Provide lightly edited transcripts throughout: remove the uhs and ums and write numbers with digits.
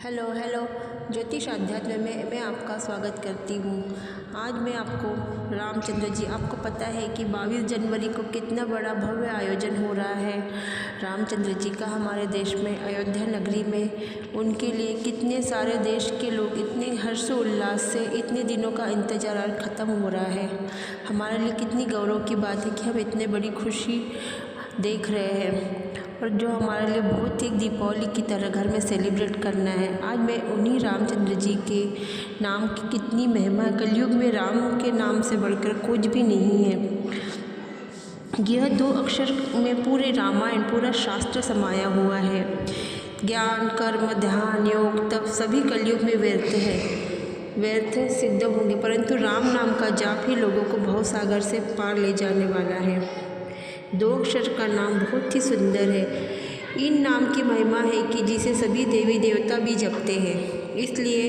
Hello ज्योतिष अध्यात्म में मैं आपका स्वागत करती हूँ। आज मैं आपको रामचंद्र जी, आपको पता है कि 22 जनवरी को कितना बड़ा भव्य आयोजन हो रहा है रामचंद्र जी का हमारे देश में, अयोध्या नगरी में। उनके लिए कितने सारे देश के लोग इतने हर्षोल्लास से इतने दिनों का इंतजार ख़त्म हो रहा है। हमारे लिए कितनी गौरव की बात है कि हम इतने बड़ी खुशी देख रहे हैं और जो हमारे लिए बहुत ही दीपावली की तरह घर में सेलिब्रेट करना है। आज मैं उन्हीं रामचंद्र जी के नाम की कितनी महिमा है। कलयुग में राम के नाम से बढ़कर कुछ भी नहीं है। यह 2 अक्षर में पूरे रामायण, पूरा शास्त्र समाया हुआ है। ज्ञान, कर्म, ध्यान, योग, तप सभी कलयुग में व्यर्थ सिद्ध होंगे, परंतु राम नाम का जाप ही लोगों को भवसागर से पार ले जाने वाला है। 2 अक्षर का नाम बहुत ही सुंदर है। इन नाम की महिमा है कि जिसे सभी देवी देवता भी जपते हैं। इसलिए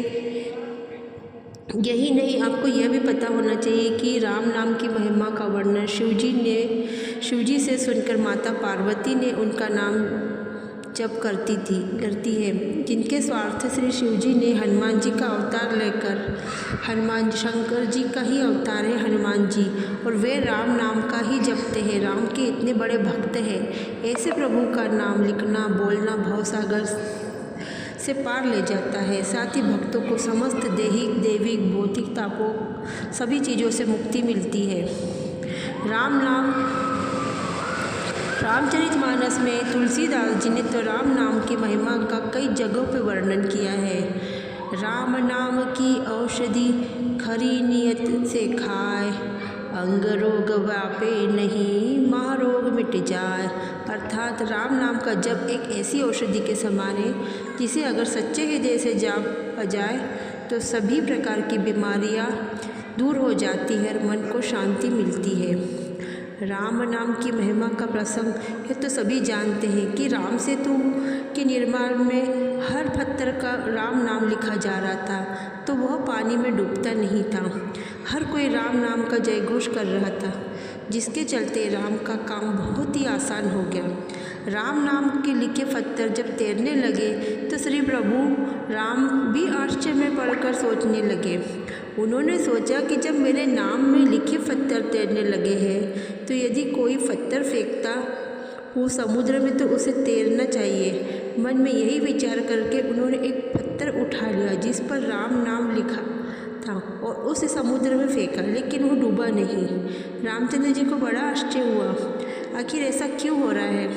यही नहीं, आपको यह भी पता होना चाहिए कि राम नाम की महिमा का वर्णन शिवजी से सुनकर माता पार्वती ने उनका नाम जप करती है। जिनके स्वार्थ श्री शिवजी ने हनुमान जी का अवतार लेकर, हनुमान शंकर जी का ही अवतार है हनुमान जी, और वे राम नाम का ही जपते हैं। राम के इतने बड़े भक्त हैं। ऐसे प्रभु का नाम लिखना, बोलना भवसागर से पार ले जाता है। साथ ही भक्तों को समस्त दैहिक, दैविक, भौतिक तापों सभी चीज़ों से मुक्ति मिलती है। रामचरितमानस में तुलसीदास जी ने तो राम नाम की महिमा का कई जगहों पर वर्णन किया है। राम नाम की औषधि खरी नियत से खाए, अंग रोग व्यापे नहीं, महारोग मिट जाए। अर्थात राम नाम का जप एक ऐसी औषधि के समान है जिसे अगर सच्चे हृदय से जाप जाए तो सभी प्रकार की बीमारियां दूर हो जाती है और मन को शांति मिलती है। राम नाम की महिमा का प्रसंग ये तो सभी जानते हैं कि राम सेतु के निर्माण में हर पत्थर का राम नाम लिखा जा रहा था तो वह पानी में डूबता नहीं था। हर कोई राम नाम का जयघोष कर रहा था, जिसके चलते राम का काम बहुत ही आसान हो गया। राम नाम के लिखे पत्थर जब तैरने लगे तो श्री प्रभु राम भी आश्चर्य में पड़कर सोचने लगे। उन्होंने सोचा कि जब मेरे नाम में लिखे पत्थर तैरने लगे हैं तो यदि कोई पत्थर फेंकता हो समुद्र में तो उसे तैरना चाहिए। मन में यही विचार करके उन्होंने एक पत्थर उठा लिया जिस पर राम नाम लिखा था और उसे समुद्र में फेंका, लेकिन वो डूबा नहीं। रामचंद्र जी को बड़ा आश्चर्य हुआ, आखिर ऐसा क्यों हो रहा है।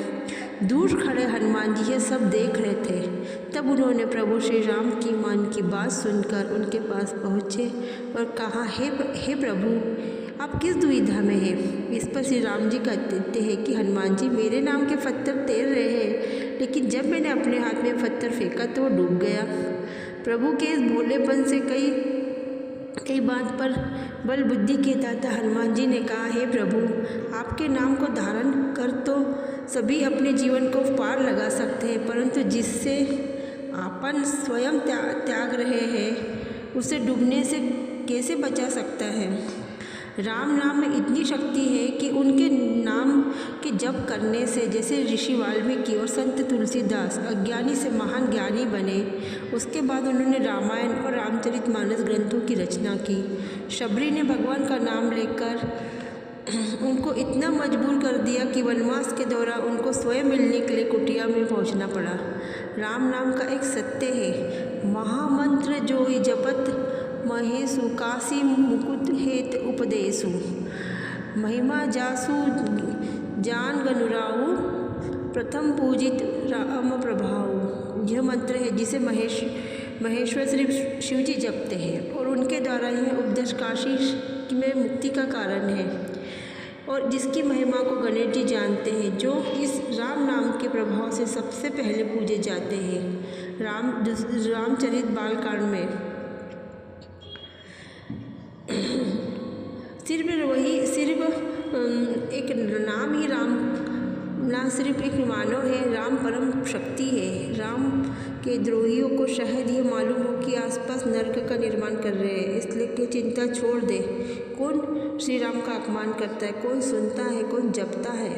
दूर खड़े हनुमान जी ये सब देख रहे थे। तब उन्होंने प्रभु श्री राम की मन की बात सुनकर उनके पास पहुँचे और कहा, हे प्रभु, आप किस दुविधा में हैं। इस पर श्री राम जी कहते हैं कि हनुमान जी, मेरे नाम के पत्थर तैर रहे हैं, लेकिन जब मैंने अपने हाथ में पत्थर फेंका तो वो डूब गया। प्रभु के इस भोलेपन से कई बात पर बल बुद्धि के दाता हनुमान जी ने कहा, हे प्रभु, आपके नाम को धारण कर तो सभी अपने जीवन को पार लगा सकते हैं, परंतु जिससे आपन स्वयं त्याग रहे हैं उसे डूबने से कैसे बचा सकता है। राम नाम में इतनी शक्ति है कि उनके नाम के जप करने से जैसे ऋषि वाल्मीकि और संत तुलसीदास अज्ञानी से महान ज्ञानी बने, उसके बाद उन्होंने रामायण और रामचरितमानस ग्रंथों की रचना की। शबरी ने भगवान का नाम लेकर उनको इतना मजबूर कर दिया कि वनवास के दौरान उनको स्वयं मिलने के लिए कुटिया में पहुंचना पड़ा। राम नाम का एक सत्य है, महामंत्र जो जपत महेशु, काशी मुकुट हेत उपदेशु, महिमा जासु जान गनुराऊ, प्रथम पूजित राम प्रभाऊ। यह मंत्र है जिसे महेश्वर श्री शिव जी जपते हैं और उनके द्वारा यह उपदेश काशी में मुक्ति का कारण है और जिसकी महिमा को गणेश जी जानते हैं, जो इस राम नाम के प्रभाव से सबसे पहले पूजे जाते हैं। रामचरित बालकांड में सिर्फ एक नाम ही राम ना सिर्फ एक मानव है, राम परम शक्ति है। राम के द्रोहियों को शायद ये मालूम हो कि आसपास नरक का निर्माण कर रहे हैं, इसलिए कि चिंता छोड़ दे। कौन श्री राम का अपमान करता है, कौन सुनता है, कौन जपता है।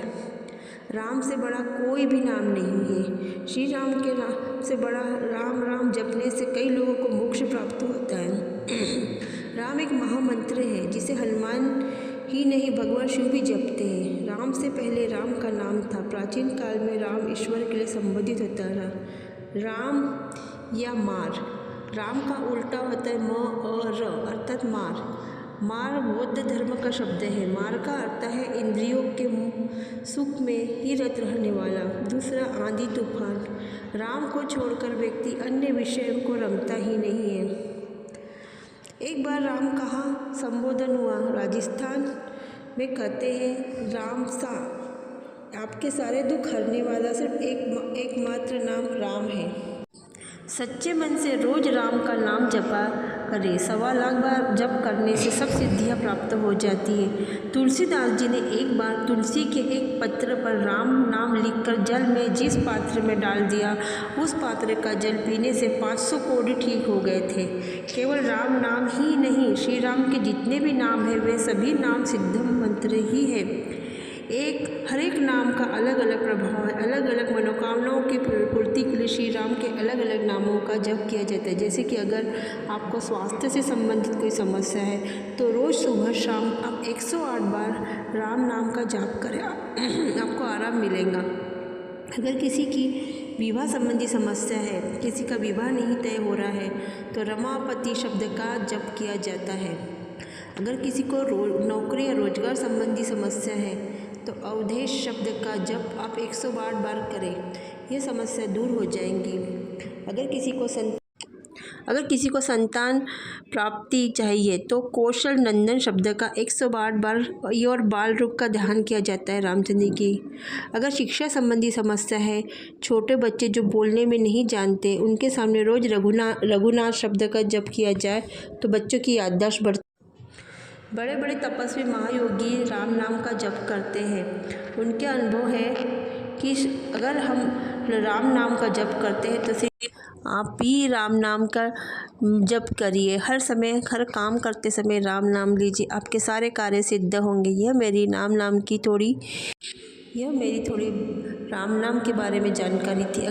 राम से बड़ा कोई भी नाम नहीं है। श्री राम के नाम से बड़ा राम राम जपने से कई लोगों को मोक्ष प्राप्त होता है। राम एक महामंत्र है जिसे हनुमान ही नहीं भगवान शिव भी जपते हैं। राम से पहले राम का नाम था। प्राचीन काल में राम ईश्वर के लिए संबोधित होता रहा। राम या मार, राम का उल्टा होता है र अर्थात मार। मार बौद्ध धर्म का शब्द है। मार का अर्थ है इंद्रियों के सुख में ही रत रहने वाला। दूसरा, आंधी तूफान। राम को छोड़कर व्यक्ति अन्य विषयों को रमता ही नहीं है। एक बार राम कहाँ संबोधन हुआ। राजस्थान में कहते हैं, राम सा आपके सारे दुख हरने वाला सिर्फ एकमात्र नाम राम है। सच्चे मन से रोज राम का नाम जपा करें। 1.25 लाख बार जप करने से सब सिद्धियां प्राप्त हो जाती है। तुलसीदास जी ने एक बार तुलसी के एक पत्र पर राम नाम लिखकर जल में जिस पात्र में डाल दिया, उस पात्र का जल पीने से 500 कोढ़ ठीक हो गए थे। केवल राम नाम ही नहीं, श्री राम के जितने भी नाम हैं वे सभी नाम सिद्ध मंत्र ही है। हर एक नाम का अलग अलग प्रभाव है। अलग अलग मनोकामनाओं की पूर्ति के लिए श्री राम के अलग अलग नामों का जप किया जाता है। जैसे कि अगर आपको स्वास्थ्य से संबंधित कोई समस्या है तो रोज़ सुबह शाम आप 108 बार राम नाम का जाप करें, आपको आराम मिलेगा। अगर किसी की विवाह संबंधी समस्या है, किसी का विवाह नहीं तय हो रहा है, तो रमापति शब्द का जप किया जाता है। अगर किसी को नौकरी या रोजगार संबंधी समस्या है तो अवधेश शब्द का जप आप 108 बार करें, ये समस्या दूर हो जाएंगी। अगर किसी को संतान प्राप्ति चाहिए तो कौशल नंदन शब्द का 108 बार और बाल रूप का ध्यान किया जाता है रामचंद्र की। अगर शिक्षा संबंधी समस्या है, छोटे बच्चे जो बोलने में नहीं जानते, उनके सामने रोज रघुनाथ शब्द का जप किया जाए तो बच्चों की याददाश्त बढ़ती। बड़े बड़े तपस्वी महायोगी राम नाम का जप करते हैं। उनके अनुभव है कि अगर हम राम नाम का जप करते हैं तो सिर्फ आप ही राम नाम का जप करिए। हर समय हर काम करते समय राम नाम लीजिए, आपके सारे कार्य सिद्ध होंगे। यह मेरी थोड़ी राम नाम के बारे में जानकारी थी।